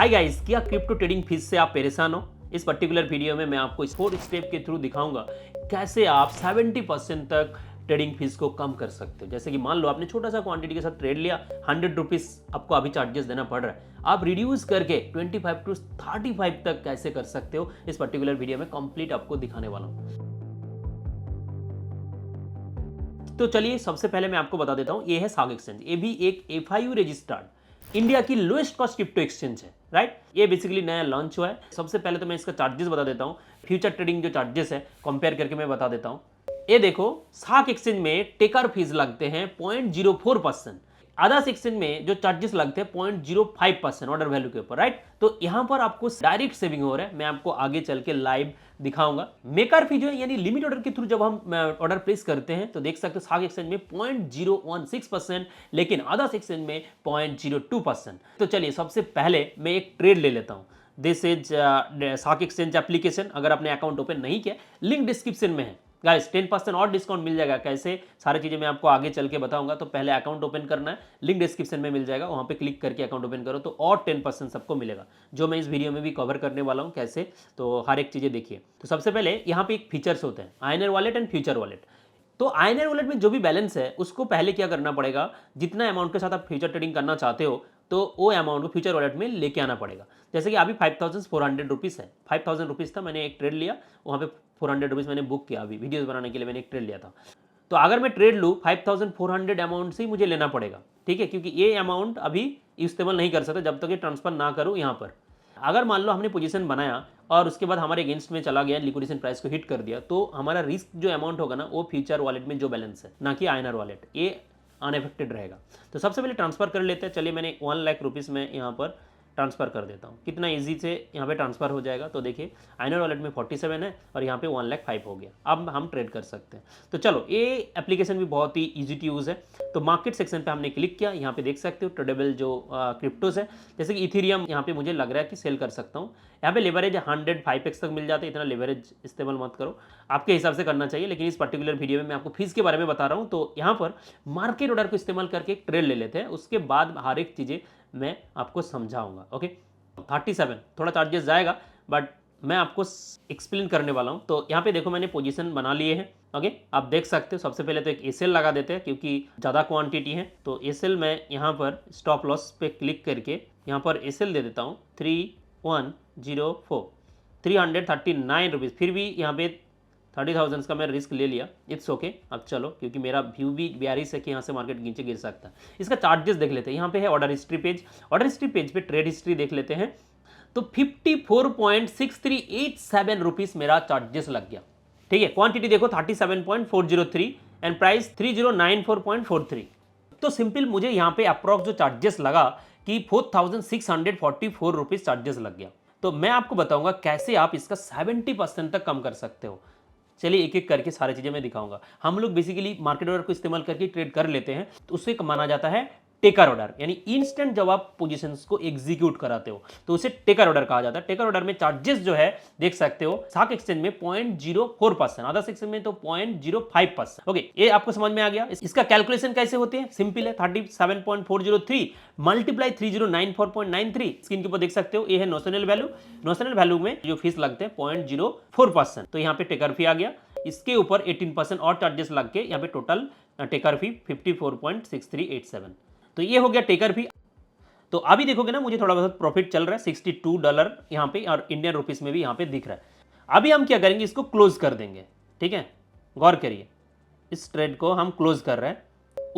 Hi guys, क्या crypto trading fees से आप परेशान हो? इस पर्टिकुलर वीडियो में मैं आपको इस 4 स्टेप के थ्रू दिखाऊंगा कैसे आप 70% तक ट्रेडिंग फीस को कम कर सकते हो। जैसे कि मान लो आपने छोटा सा क्वांटिटी के साथ ट्रेड लिया, 100 रुपीज आपको अभी चार्जेस देना पड़ रहा है, आप रिड्यूस करके 25 टू 35 तक कैसे कर सकते हो, इस पर्टिकुलर वीडियो में कंप्लीट आपको दिखाने वाला हूँ। तो चलिए सबसे पहले मैं आपको बता देता हूं, ये है साग एक्सचेंज। ये भी एक एफआईयू रजिस्टर्ड इंडिया की लोएस्ट कॉस्ट क्रिप्टो एक्सचेंज है, राइट। ये बेसिकली नया लॉन्च हुआ है। सबसे पहले तो मैं इसका चार्जेस बता देता हूं, फ्यूचर ट्रेडिंग जो चार्जेस है कंपेयर करके मैं बता देता हूं। ये देखो, साग एक्सचेंज में टेकर फीस लगते हैं 0.04%। अदर्स एक्सचेंज में जो चार्जेस लगते हैं 0.05% ऑर्डर वैल्यू के ऊपर, राइट। तो यहां पर आपको डायरेक्ट सेविंग हो रहा है। मैं आपको आगे चल के लाइव दिखाऊंगा। मेकर फी जो है, यानी लिमिट ऑर्डर के थ्रू जब हम ऑर्डर प्लेस करते हैं तो देख सकते हो साग एक्सचेंज में 0.016%, लेकिन अदर्स एक्सचेंज में 0.02%। तो चलिए सबसे पहले मैं एक ट्रेड ले लेता हूं। दिस इज साग एक्सचेंज एप्लीकेशन। अगर आपने अकाउंट ओपन नहीं किया, लिंक डिस्क्रिप्शन में है गाइस। 10% और डिस्काउंट मिल जाएगा। कैसे, सारी चीजें मैं आपको आगे चल के बताऊंगा। तो पहले अकाउंट ओपन करना है, लिंक डिस्क्रिप्शन में मिल जाएगा, वहां पे क्लिक करके अकाउंट ओपन करो तो और 10% सबको मिलेगा, जो मैं इस वीडियो में भी कवर करने वाला हूं। कैसे, तो हर एक चीजें देखिए। तो सबसे पहले यहाँ पे एक फीचर्स होते हैं, INR wallet and future wallet. तो आयनर वॉलेट में जो भी बैलेंस है उसको पहले क्या करना पड़ेगा, जितना अमाउंट के साथ आप फ्यूचर ट्रेडिंग करना चाहते हो तो वो अमाउंट को फ्यूचर वॉलेट में लेके आना पड़ेगा। जैसे कि अभी 5400 रुपीज़ है, 5000 रुपीज़ था, मैंने एक ट्रेड लिया, वहाँ पे 400 रुपीज़ मैंने बुक किया। अभी वीडियोस बनाने के लिए मैंने एक ट्रेड लिया था। तो अगर मैं ट्रेड लूँ 5400 अमाउंट से ही मुझे लेना पड़ेगा, ठीक है, क्योंकि ये अमाउंट अभी इस्तेमाल नहीं कर सकता जब तक ये ट्रांसफर ना करूँ यहाँ पर। अगर मान लो हमने पोजीशन बनाया और उसके बाद हमारे अगेंस्ट में चला गया, लिक्विडेशन प्राइस को हिट कर दिया, तो हमारा रिस्क जो अमाउंट होगा ना, वो फ्यूचर वॉलेट में जो बैलेंस है, ना कि आयनर वॉलेट, ये अनएफेक्टेड रहेगा। तो सबसे पहले ट्रांसफर कर लेते हैं। चलिए मैंने 1 लाख रुपीज़ में यहाँ पर ट्रांसफर कर देता हूँ। कितना इजी से यहाँ पे ट्रांसफर हो जाएगा। तो देखिए आयनर वॉलेट में 47 है और यहाँ पे 1,05,000 हो गया। अब हम ट्रेड कर सकते हैं। तो चलो, ये एप्लीकेशन भी बहुत ही इजी टू यूज़ है। तो मार्केट सेक्शन पे हमने क्लिक किया, यहाँ पे देख सकते हो ट्रेडेबल जो क्रिप्टोज है, जैसे कि इथेरियम यहाँ पे मुझे लग रहा है कि सेल कर सकता हूँ। यहाँ पे लेवरेज 105x तक मिल जाता है। इतना लेवरेज इस्तेमाल मत करो, आपके हिसाब से करना चाहिए। लेकिन इस पर्टिकुलर वीडियो में मैं आपको फीस के बारे में बता रहा हूँ। तो यहाँ पर मार्केट ऑर्डर को इस्तेमाल करके एक ट्रेड ले लेते हैं, उसके बाद हर एक चीज़ें मैं आपको समझाऊंगा। ओके, 37 थोड़ा चार्जेस जाएगा, बट मैं आपको एक्सप्लेन करने वाला हूँ। तो यहाँ पे देखो, मैंने पोजीशन बना लिए हैं। ओके, आप देख सकते हो। सबसे पहले तो एक एसएल लगा देते हैं क्योंकि ज़्यादा क्वांटिटी है। तो एसएल मैं यहाँ पर स्टॉप लॉस पे क्लिक करके यहाँ पर एसएल दे देता हूँ 3104, 339 रुपीज़। फिर भी यहाँ पे 30,000 का मैं रिस्क ले लिया, इट्स ओके। अब चलो, क्योंकि मेरा व्यू भी 42 है कि यहाँ से मार्केट नीचे गिर सकता है। इसका चार्जेस देख लेते हैं। यहाँ पे है order history page. Order history page पे ट्रेड हिस्ट्री देख लेते हैं। तो 54.6387 रुपीज़ मेरा चार्जेस लग गया, ठीक है। क्वांटिटी देखो 37.403 एंड प्राइस 3094.43। तो सिंपल मुझे यहाँ पे अप्रॉक्स जो चार्जेस लगा कि 4,644 रुपीज़ चार्जेस लग गया। तो मैं आपको बताऊंगा कैसे आप इसका 70% तक कम कर सकते हो। चलिए एक एक करके सारी चीजें मैं दिखाऊंगा। हम लोग बेसिकली मार्केट ऑर्डर को इस्तेमाल करके ट्रेड कर लेते हैं, तो उसे माना जाता है टेकर ऑर्डर, यानी इंस्टेंट जब आप पोजीशंस को एग्जीक्यूट कराते हो तो उसे टेकर ऑर्डर कहा जाता है। टेकर ऑर्डर में चार्जेस जो है देख सकते हो, स्टॉक एक्सचेंज में 0.04%, अदर एक्सचेंज में तो 0.05%। ओके, ये आपको समझ में आ गया। इसका कैलकुलेशन कैसे होते हैं, सिंपल है। 37.403 मल्टीप्लाई 3094.93, स्क्रीन के ऊपर देख सकते हो, ये है नोशनल वैल्यू। नोशनल वैल्यू में जो फीस लगते हैं 0.04%, तो यहाँ पे टेकर फी आ गया। इसके ऊपर 18% और चार्जेस लग के यहाँ पे टोटल टेकर फी 54.6387। तो ये हो गया टेकर फी। तो अभी देखोगे ना, मुझे थोड़ा बहुत प्रॉफिट चल रहा है, $62 यहाँ पे, और इंडियन रुपीस में भी यहाँ पे दिख रहा है। अभी हम क्या करेंगे, इसको क्लोज कर देंगे, ठीक है। गौर करिए, इस ट्रेड को हम क्लोज कर रहे हैं।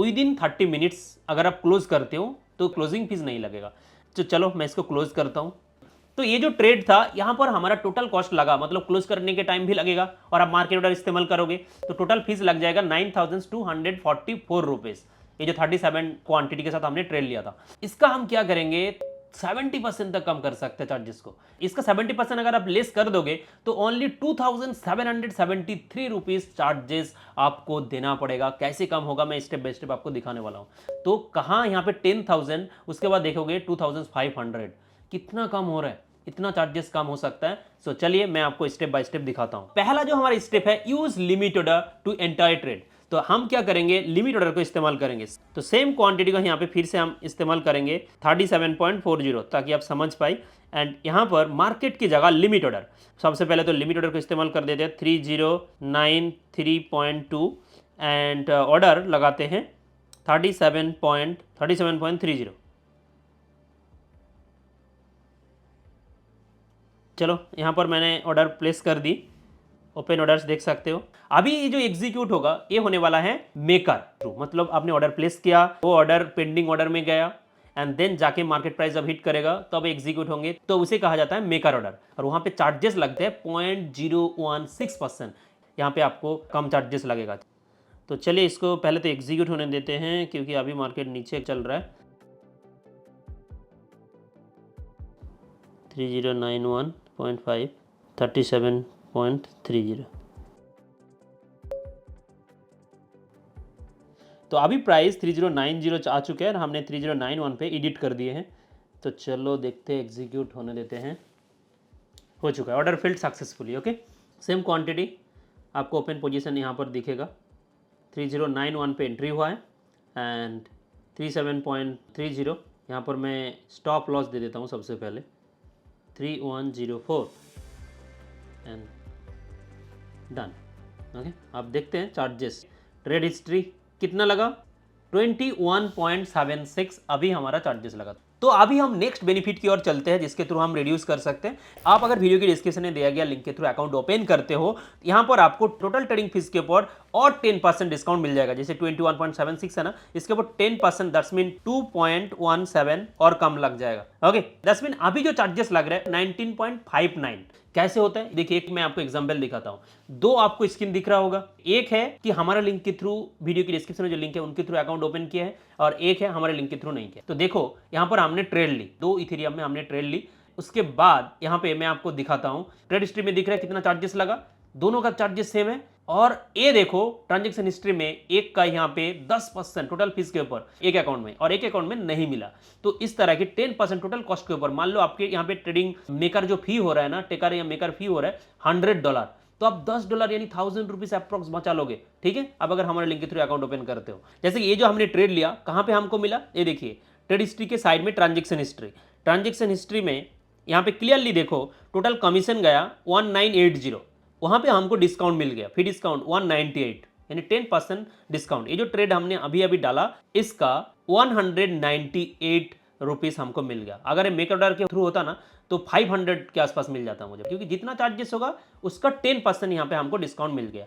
विद इन 30 मिनट्स अगर आप क्लोज करते हो तो क्लोजिंग फीस नहीं लगेगा। तो चलो मैं इसको क्लोज करता हूँ। तो ये जो ट्रेड था, यहां पर हमारा टोटल कॉस्ट लगा, मतलब क्लोज करने के टाइम भी लगेगा और आप मार्केट ऑर्डर इस्तेमाल करोगे तो टोटल फीस लग जाएगा 9,244 रुपीज। ये जो 37 क्वांटिटी के साथ हमने ट्रेड लिया था, इसका हम क्या करेंगे, 70% तक कम कर सकते हैं चार्जेस को। इसका 70% अगर आप लेस कर दोगे तो ओनली 2,773 रुपीज चार्जेस आपको देना पड़ेगा। कैसे कम होगा, मैं स्टेप बाय स्टेप आपको दिखाने वाला हूं। तो कहां यहाँ पे 10,000, उसके बाद देखोगे 2,500, कितना कम हो रहा है, इतना चार्जेस कम हो सकता है। चलिए मैं आपको स्टेप बाय स्टेप दिखाता हूं। पहला जो हमारा स्टेप है, use limit order to entire trade. तो हम क्या करेंगे, लिमिट ऑर्डर को इस्तेमाल करेंगे। तो सेम क्वांटिटी को यहाँ पे फिर से हम इस्तेमाल करेंगे 37.40, ताकि आप समझ पाए। एंड यहाँ पर मार्केट की जगह लिमिट ऑर्डर, सबसे पहले तो लिमिट ऑर्डर को इस्तेमाल कर देते हैं 3093.2 एंड ऑर्डर लगाते हैं 37.30। चलो यहाँ पर मैंने ऑर्डर प्लेस कर दी, ओपन ऑर्डर्स देख सकते हो। अभी ये जो एग्जीक्यूट होगा ये होने वाला है मेकर थ्रू, मतलब आपने ऑर्डर प्लेस किया, वो ऑर्डर पेंडिंग ऑर्डर में गया एंड देन जाके मार्केट प्राइस जब हिट करेगा तब एग्जीक्यूट होंगे, तो उसे कहा जाता है मेकर ऑर्डर। और वहां पे चार्जेस लगते हैं 0.016%, यहाँ पे आपको कम चार्जेस लगेगा। तो चलिए इसको पहले तो एग्जीक्यूट होने देते हैं, क्योंकि अभी मार्केट नीचे चल रहा है। 3091.5 37.30। तो अभी प्राइस 3090 आ चुके हैं और हमने 3091 पे एडिट कर दिए हैं। तो चलो देखते हैं, एग्जीक्यूट होने देते हैं। हो चुका है, order field successfully. Okay, same quantity आपको ओपन पोजीशन यहाँ पर दिखेगा। 3091 पे एंट्री हुआ है एंड 37.30 यहाँ पर मैं स्टॉप लॉस दे देता हूँ सबसे पहले 3104 एंड डन। ओके, आप देखते हैं चार्जेस, ट्रेड हिस्ट्री कितना लगा 21.76 अभी हमारा चार्जेस लगा। तो अभी हम नेक्स्ट बेनिफिट की ओर चलते हैं, जिसके थ्रू हम रिड्यूस कर सकते हैं। आप अगर वीडियो की डिस्क्रिप्शन में दिया गया लिंक के थ्रू अकाउंट ओपन करते हो, यहाँ पर आपको टोटल ट्रेडिंग फीस के ऊपर और 10% डिस्काउंट मिल जाएगा। जैसे 21.76 है ना, इसके ऊपर 10%, दैट्स मीन 2.17 और कम लग जाएगा। ओके, दैट्स मीन अभी जो चार्जेस लग रहे हैं 19.59। कैसे होता है देखिए, एक मैं आपको एग्जांपल दिखाता हूं। दो आपको स्क्रीन दिख रहा होगा, एक है कि हमारा लिंक के थ्रू, वीडियो की डिस्क्रिप्शन में जो लिंक है उनके थ्रू अकाउंट ओपन किया है, और एक है हमारे लिंक के थ्रू नहीं किया। तो देखो यहां पर हमने ट्रेड ली, 2 इथेरियम में हमने ट्रेड ली। उसके बाद यहां पे मैं आपको दिखाता हूं, ट्रेड हिस्ट्री में दिख रहा है कितना चार्जेस लगा, दोनों का चार्जेस सेम है। और ये देखो ट्रांजैक्शन हिस्ट्री में एक का यहाँ पे 10% टोटल फीस के ऊपर एक अकाउंट में, और एक अकाउंट में नहीं मिला। तो इस तरह की 10% टोटल कॉस्ट के ऊपर, मान लो आपके यहाँ पे ट्रेडिंग मेकर जो फी हो रहा है ना, टेकर या मेकर फी हो रहा है $100, तो आप $10 यानी 1000 रुपीज अप्रॉक्स बचा लोगे। ठीक है, अब अगर हमारे लिंक के थ्रू अकाउंट ओपन करते हो, जैसे ये जो हमने ट्रेड लिया कहां पे हमको मिला, ये देखिए ट्रेड हिस्ट्री के साइड में ट्रांजैक्शन हिस्ट्री। ट्रांजैक्शन हिस्ट्री में यहाँ पे क्लियरली देखो टोटल कमीशन गया 1980, वहां पे हमको डिस्काउंट मिल गया, फिर डिस्काउंट 198 यानी 10% डिस्काउंट। ये जो ट्रेड हमने अभी अभी डाला इसका 198 रुपीस हमको मिल गया। अगर मेक ऑर्डर के थ्रू होता ना तो 500 के आसपास मिल जाता मुझे, क्योंकि जितना चार्जेस होगा उसका 10% यहाँ पे हमको डिस्काउंट मिल गया।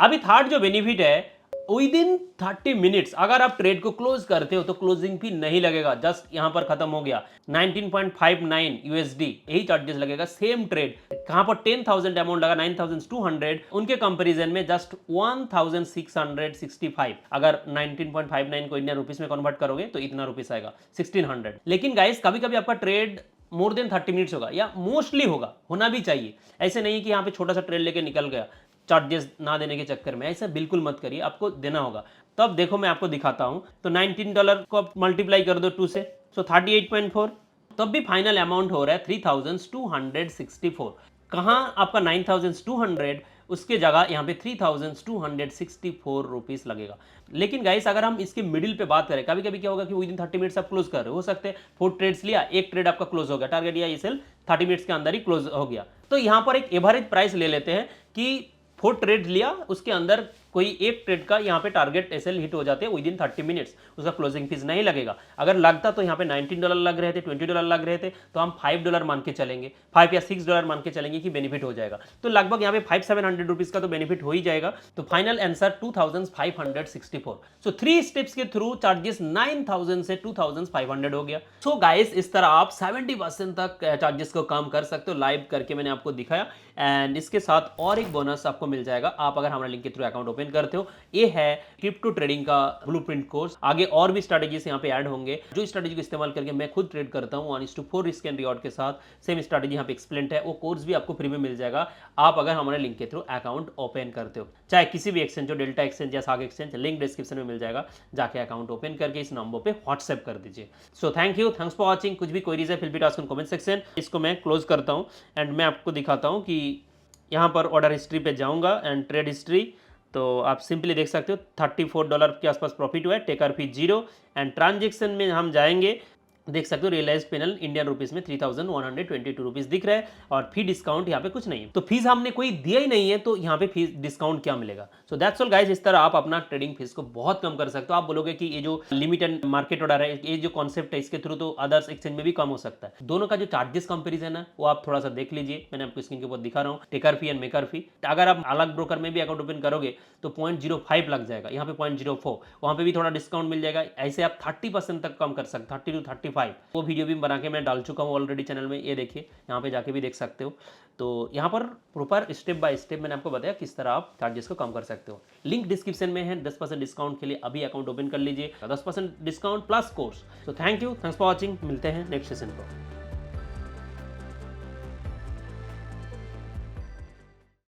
अभी थर्ड जो बेनिफिट है, विद इन 30 मिनट्स अगर आप ट्रेड को क्लोज करते हो तो क्लोजिंग फी नहीं लगेगा, जस्ट यहां पर खत्म हो गया। 19.59 यूएसडी यही चार्जेस लगेगा। सेम ट्रेड कहां पर 10,000 अमाउंट लगा 9,200, उनके कंपैरिजन में जस्ट 1,665। अगर 19.59 को इंडियन रुपीस में कन्वर्ट करोगे तो इतना रुपीस आएगा 1600। लेकिन गाइस कभी कभी आपका ट्रेड मोर देन 30 मिनट्स होगा, या मोस्टली होगा, होना भी चाहिए। ऐसे नहीं कि यहाँ पे छोटा सा ट्रेड लेके निकल गया चार्जेस ना देने के चक्कर में, ऐसा बिल्कुल मत करिए, आपको देना होगा। तब देखो मैं आपको दिखाता हूं, तो $19 को मल्टीप्लाई कर दो 2 से, सो 38.4, तब भी फाइनल अमाउंट हो रहा है 3,264। कहां आपका 9,200, उसके जगह यहाँ पे 3,264 रुपीस लगेगा। लेकिन गाइस अगर हम इसके मिडिल पे बात करें, कभी कभी क्या होगा कि विद इन 30 मिनट्स आप क्लोज कर रहे हो सकते हैं 4 ट्रेड्स लिया, एक ट्रेड आपका क्लोज हो गया, टारगेट या ये सेल 30 मिनट्स के अंदर ही क्लोज हो गया। तो यहां पर एक एवरेज प्राइस ले लेते हैं कि 4 ट्रेड लिया, उसके अंदर कोई एक ट्रेड का यहाँ पे टारगेट एसएल हिट हो जाते हैं विद इन 30 मिनट्स, उसका क्लोजिंग फीस नहीं लगेगा। अगर लगता तो यहाँ पे $19 लग रहे थे, $20 लग रहे थे, तो हम $5 मान के चलेंगे, $5 या $6 मान के चलेंगे कि बेनिफिट हो जाएगा। तो लगभग यहाँ पे 500-700 रुपीज का तो बेनिफिट हो ही जाएगा। तो फाइनल आंसर 2,564। सो 3 स्टेप्स के थ्रू चार्जेस 9,000 से 2,500 हो गया। सो गाइस इस तरह आप 70% तक चार्जेस को कम कर सकते हो, लाइव करके मैंने आपको दिखाया। एंड इसके साथ और एक बोनस आपको मिल जाएगा, आप अगर हमारे लिंक के थ्रू अकाउंट ओपन करते हो। ये है क्रिप्टो ट्रेडिंग का ब्लूप्रिंट कोर्स। आगे और भी स्ट्रेटजीज यहाँ पे ऐड होंगे, जो स्ट्रेटजी को इस्तेमाल करके मैं खुद ट्रेड करता हूँ 1:4 रिस्क एंड रिवॉर्ड के साथ। सेम स्ट्रेटजी यहाँ पे एक्सप्लेन है, वो कोर्स भी आपको फ्री में मिल जाएगा, आप अगर हमारे लिंक के थ्रू अकाउंट ओपन करते हो, चाहे किसी भी एक्सचेंज हो, डेल्टा एक्सचेंज या साग एक्सचेंज, लिंक डिस्क्रिप्शन में मिल जाएगा, जाके अकाउंट ओपन करके इस नंबर पे व्हाट्सएप कर दीजिए। So thank you, thanks for watching. कुछ भी क्वेरीज है फिर भी टास्क कमेंट सेक्शन। इसको मैं क्लोज करता हूँ एंड मैं आपको दिखाता हूँ कि यहाँ पर ऑर्डर हिस्ट्री पे जाऊँगा एंड ट्रेड हिस्ट्री, तो आप सिंपली देख सकते हो $34 के आसपास प्रॉफिट हुआ है, टेकर फी 0 एंड ट्रांजेक्शन में हम जाएंगे, देख सकते हो रियलाइज पैनल इंडियन रुपीस में 3122 रुपीस दिख रहा है और फी डिस्काउंट यहाँ पे कुछ नहीं है। तो फीस हमने कोई दिया ही नहीं है तो यहाँ पे फीस डिस्काउंट क्या मिलेगा। सो दैट्स ऑल गाइस, इस तरह आप अपना ट्रेडिंग फीस को बहुत कम कर सकते हो। आप बोलोगे कि ये जो लिमिट एंड मार्केट ऑर्डर है, ये जो कॉन्सेप्ट है, इसके थ्रू तो अदर्स एक्सचेंज में भी कम हो सकता है। दोनों का जो चार्जेस कंपेरिजन है वो आप थोड़ा सा देख लीजिए, मैंने आपको स्क्रीन के ऊपर दिखा रहा हूँ, टेकर फी एंड मेकर फी। अगर आप अलग ब्रोकर में भी अकाउंट ओपन करोगे तो 0.05 लग जाएगा, यहाँ पे 0.04, वहाँ पे भी थोड़ा डिस्काउंट मिल जाएगा। ऐसे आप 30% तक कम कर सकते, 30 to 35। वो वीडियो भी बना के मैं डाल चुका हूँ ऑलरेडी चैनल में, ये देखिए, यहाँ पे जाके भी देख सकते हो। तो यहाँ पर प्रॉपर स्टेप बाय स्टेप मैंने आपको बताया किस तरह आप चार्जेस को कम कर सकते हो। लिंक डिस्क्रिप्शन में है, 10% डिस्काउंट के लिए अभी अकाउंट ओपन कर लीजिए, 10% डिस्काउंट प्लस कोर्स। तो thank you, thanks for watching, मिलते हैं नेक्स्ट सेशन पर।